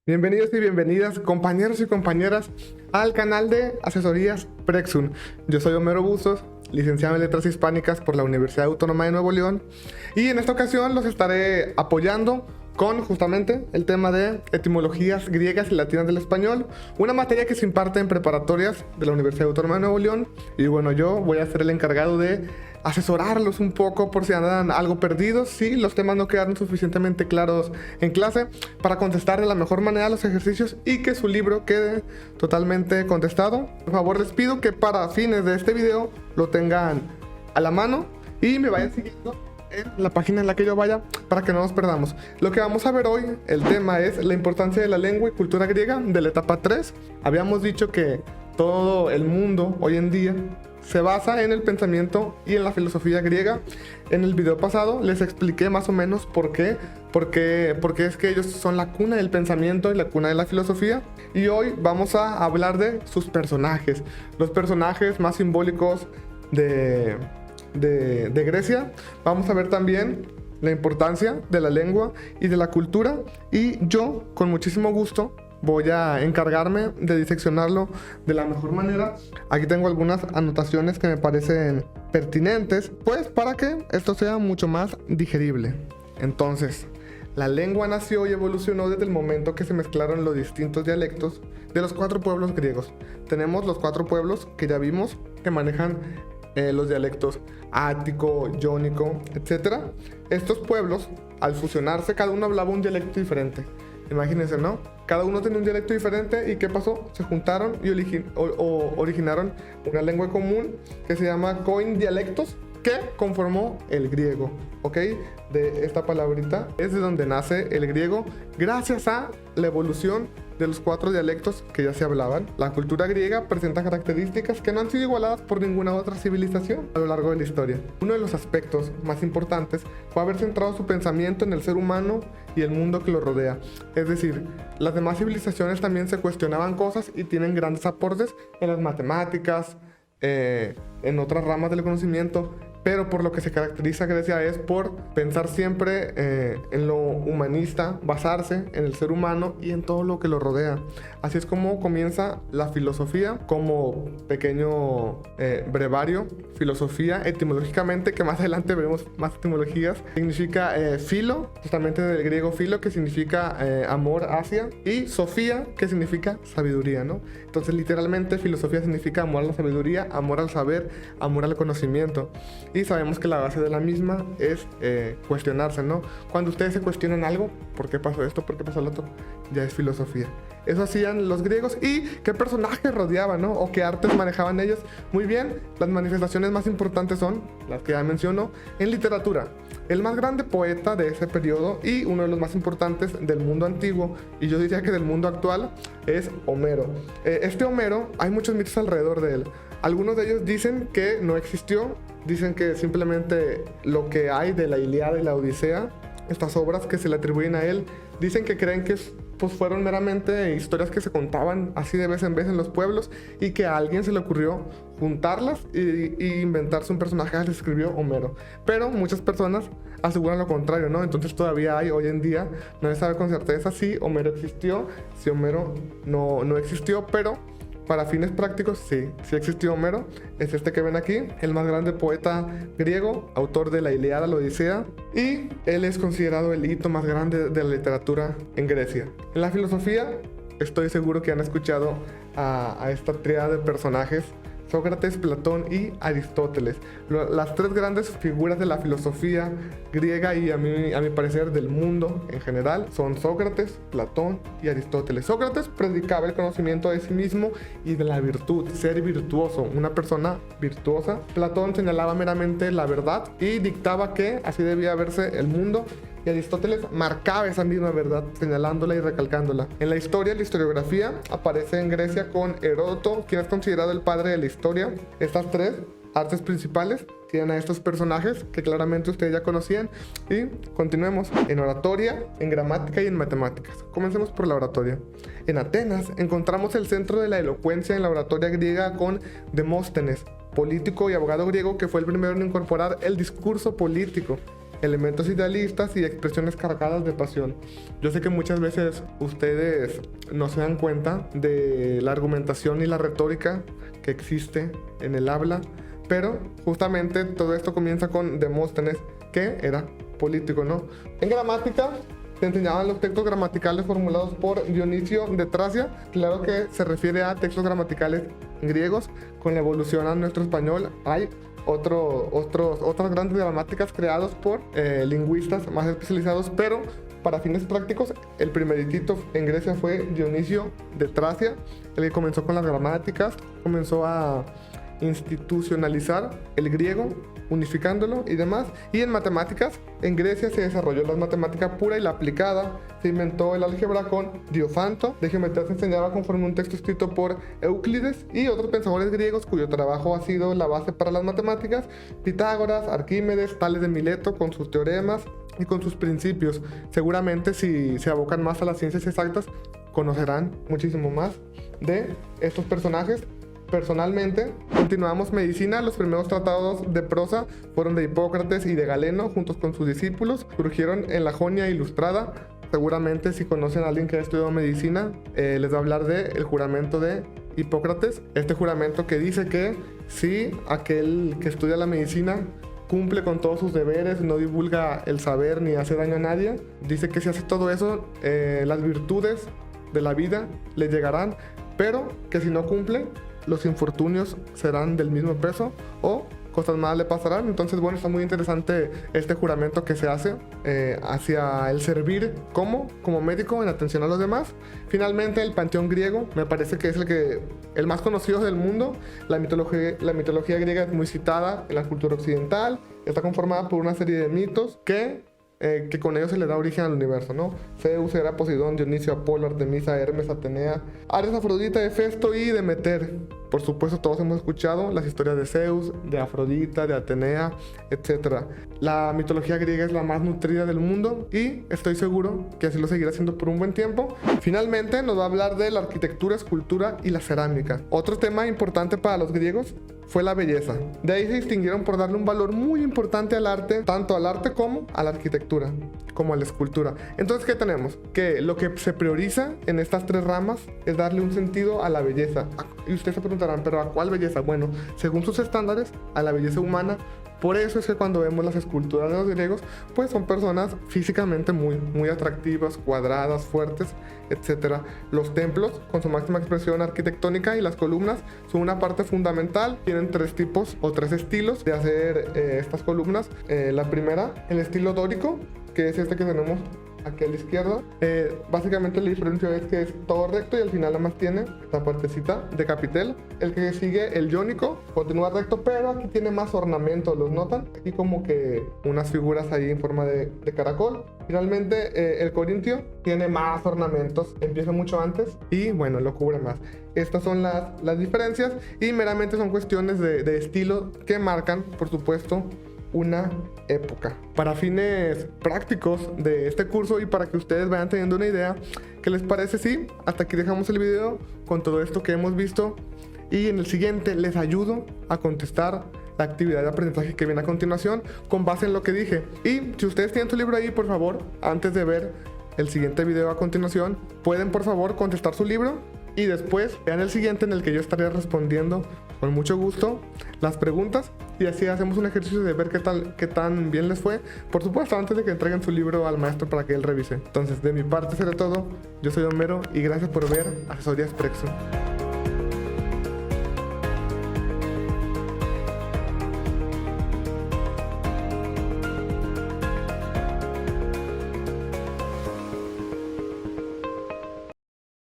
Bienvenidos y bienvenidas, compañeros y compañeras, al canal de Asesorías Prexun. Yo soy Homero Bustos, licenciado en Letras Hispánicas por la Universidad Autónoma de Nuevo León, y en esta ocasión los estaré apoyando con justamente el tema de etimologías griegas y latinas del español, una materia que se imparte en preparatorias de la Universidad Autónoma de Nuevo León. Y bueno, yo voy a ser el encargado de asesorarlos un poco por si andan algo perdidos, si los temas no quedaron suficientemente claros en clase, para contestar de la mejor manera los ejercicios y que su libro quede totalmente contestado. Por favor, les pido que para fines de este video lo tengan a la mano y me vayan siguiendo en la página en la que yo vaya para que no nos perdamos. Lo que vamos a ver hoy, el tema es la importancia de la lengua y cultura griega de la etapa 3. Habíamos dicho que todo el mundo hoy en día se basa en el pensamiento y en la filosofía griega. En el video pasado les expliqué más o menos por qué es que ellos son la cuna del pensamiento y la cuna de la filosofía. Y hoy vamos a hablar de sus personajes, los personajes más simbólicos de Grecia. Vamos a ver también la importancia de la lengua y de la cultura, y yo con muchísimo gusto voy a encargarme de diseccionarlo de la mejor manera. Aquí tengo algunas anotaciones que me parecen pertinentes, pues para que esto sea mucho más digerible. Entonces, la lengua nació y evolucionó desde el momento que se mezclaron los distintos dialectos de los 4 pueblos griegos. Tenemos los 4 pueblos que ya vimos que manejan los dialectos ático, jónico, etc. Estos pueblos, al fusionarse, cada uno hablaba un dialecto diferente. Imagínense, ¿no? Cada uno tenía un dialecto diferente. ¿Y qué pasó? Se juntaron y originaron una lengua común que se llama coindialectos, que conformó el griego, ¿ok? De esta palabrita es de donde nace el griego, gracias a la evolución de los 4 dialectos que ya se hablaban. La cultura griega presenta características que no han sido igualadas por ninguna otra civilización a lo largo de la historia. Uno de los aspectos más importantes fue haber centrado su pensamiento en el ser humano y el mundo que lo rodea. Es decir, las demás civilizaciones también se cuestionaban cosas y tienen grandes aportes en las matemáticas, en otras ramas del conocimiento, pero por lo que se caracteriza Grecia es por pensar siempre en lo humanista, basarse en el ser humano y en todo lo que lo rodea. Así es como comienza la filosofía, como pequeño brevario. Filosofía, etimológicamente, que más adelante veremos más etimologías, significa filo, justamente del griego filo, que significa amor hacia, y sofía, que significa sabiduría, ¿no? Entonces, literalmente, filosofía significa amor a la sabiduría, amor al saber, amor al conocimiento. Y sabemos que la base de la misma es cuestionarse, ¿no? Cuando ustedes se cuestionan algo, ¿por qué pasó esto? ¿Por qué pasó lo otro? Ya es filosofía. Eso hacían los griegos. ¿Y qué personajes rodeaban, no? ¿O qué artes manejaban ellos? Muy bien, las manifestaciones más importantes son las que ya menciono. En literatura, el más grande poeta de ese periodo y uno de los más importantes del mundo antiguo, y yo diría que del mundo actual, es Homero. Este Homero, hay muchos mitos alrededor de él. Algunos de ellos dicen que no existió, dicen que simplemente lo que hay de la Ilíada y la Odisea, estas obras que se le atribuyen a él, dicen que creen que pues fueron meramente historias que se contaban así de vez en los pueblos, y que a alguien se le ocurrió juntarlas y inventarse un personaje al que escribió Homero. Pero muchas personas aseguran lo contrario, ¿no? Entonces todavía hay, hoy en día, no se sabe con certeza si Homero existió, si Homero no existió, pero para fines prácticos, sí existió Homero. Es este que ven aquí, el más grande poeta griego, autor de la Ilíada, la Odisea, y él es considerado el hito más grande de la literatura en Grecia. En la filosofía, estoy seguro que han escuchado a esta tríada de personajes: Sócrates, Platón y Aristóteles. Las 3 grandes figuras de la filosofía griega y a mi parecer del mundo en general son Sócrates, Platón y Aristóteles. Sócrates predicaba el conocimiento de sí mismo y de la virtud, ser virtuoso, una persona virtuosa. Platón señalaba meramente la verdad y dictaba que así debía verse el mundo. Y Aristóteles marcaba esa misma verdad, señalándola y recalcándola. En la historia, la historiografía aparece en Grecia con Heródoto, quien es considerado el padre de la historia. Estas 3 artes principales tienen a estos personajes que claramente ustedes ya conocían. Y continuemos en oratoria, en gramática y en matemáticas. Comencemos por la oratoria. En Atenas encontramos el centro de la elocuencia en la oratoria griega con Demóstenes, político y abogado griego que fue el primero en incorporar el discurso político elementos idealistas y expresiones cargadas de pasión. Yo sé que muchas veces ustedes no se dan cuenta de la argumentación y la retórica que existe en el habla, pero justamente todo esto comienza con Demóstenes, que era político, ¿no? En gramática se enseñaban los textos gramaticales formulados por Dionisio de Tracia. Claro que se refiere a textos gramaticales griegos. Con la evolución a nuestro español hay otras grandes gramáticas creadas por lingüistas más especializados, pero para fines prácticos el primeritito en Grecia fue Dionisio de Tracia, el que comenzó con las gramáticas, comenzó a institucionalizar el griego, unificándolo y demás. Y en matemáticas, en Grecia se desarrolló la matemática pura y la aplicada. Se inventó el álgebra con Diofanto. De geometría se enseñaba conforme un texto escrito por Euclides y otros pensadores griegos cuyo trabajo ha sido la base para las matemáticas: Pitágoras, Arquímedes, Tales de Mileto con sus teoremas y con sus principios. Seguramente si se abocan más a las ciencias exactas conocerán muchísimo más de estos personajes. Personalmente, continuamos medicina. Los primeros tratados de prosa fueron de Hipócrates y de Galeno, juntos con sus discípulos. Surgieron en la Jonia Ilustrada. Seguramente, si conocen a alguien que ha estudiado medicina, les va a hablar del juramento de Hipócrates. Este juramento que dice que si aquel que estudia la medicina cumple con todos sus deberes, no divulga el saber ni hace daño a nadie, dice que si hace todo eso, las virtudes de la vida le llegarán, pero que si no cumple, los infortunios serán del mismo peso o cosas malas le pasarán. Entonces, bueno, está muy interesante este juramento que se hace hacia el servir como médico en atención a los demás. Finalmente, el panteón griego me parece que es el más conocido del mundo. La mitología griega es muy citada en la cultura occidental. Está conformada por una serie de mitos que con ellos se le da origen al universo, ¿no? Zeus era Poseidón, Dionisio, Apolo, Artemisa, Hermes, Atenea, Ares, Afrodita, Hefesto y Demeter. Por supuesto, todos hemos escuchado las historias de Zeus, de Afrodita, de Atenea, etc. La mitología griega es la más nutrida del mundo y estoy seguro que así lo seguirá siendo por un buen tiempo. Finalmente, nos va a hablar de la arquitectura, escultura y la cerámica. Otro tema importante para los griegos fue la belleza. De ahí se distinguieron por darle un valor muy importante al arte, tanto al arte como a la arquitectura, como a la escultura. Entonces, ¿qué tenemos? Que lo que se prioriza en estas tres ramas es darle un sentido a la belleza. Y ustedes se preguntarán, ¿pero a cuál belleza? Bueno, según sus estándares, a la belleza humana. Por eso es que cuando vemos las esculturas de los griegos, pues son personas físicamente muy atractivas, cuadradas, fuertes, etc. Los templos, con su máxima expresión arquitectónica, y las columnas son una parte fundamental. Tienen tres tipos o tres estilos de hacer estas columnas. La primera, el estilo dórico, que es este que tenemos aquí a la izquierda. Básicamente la diferencia es que es todo recto y al final nada más tiene esta partecita de capitel. El que sigue, el jónico, continúa recto, pero aquí tiene más ornamentos, ¿los notan? Aquí como que unas figuras ahí en forma de caracol. Finalmente el corintio tiene más ornamentos, empieza mucho antes y bueno, lo cubre más. Estas son las diferencias y meramente son cuestiones de estilo que marcan, por supuesto, una época. Para fines prácticos de este curso y para que ustedes vayan teniendo una idea, ¿qué les parece si hasta aquí dejamos el video con todo esto que hemos visto? Y en el siguiente les ayudo a contestar la actividad de aprendizaje que viene a continuación con base en lo que dije. Y si ustedes tienen su libro ahí, por favor, antes de ver el siguiente video a continuación, pueden por favor contestar su libro y después vean el siguiente en el que yo estaré respondiendo con mucho gusto las preguntas y así hacemos un ejercicio de ver qué tan bien les fue, por supuesto antes de que entreguen su libro al maestro para que él revise. Entonces, de mi parte será todo. Yo soy Homero y gracias por ver Asesorías Prexum.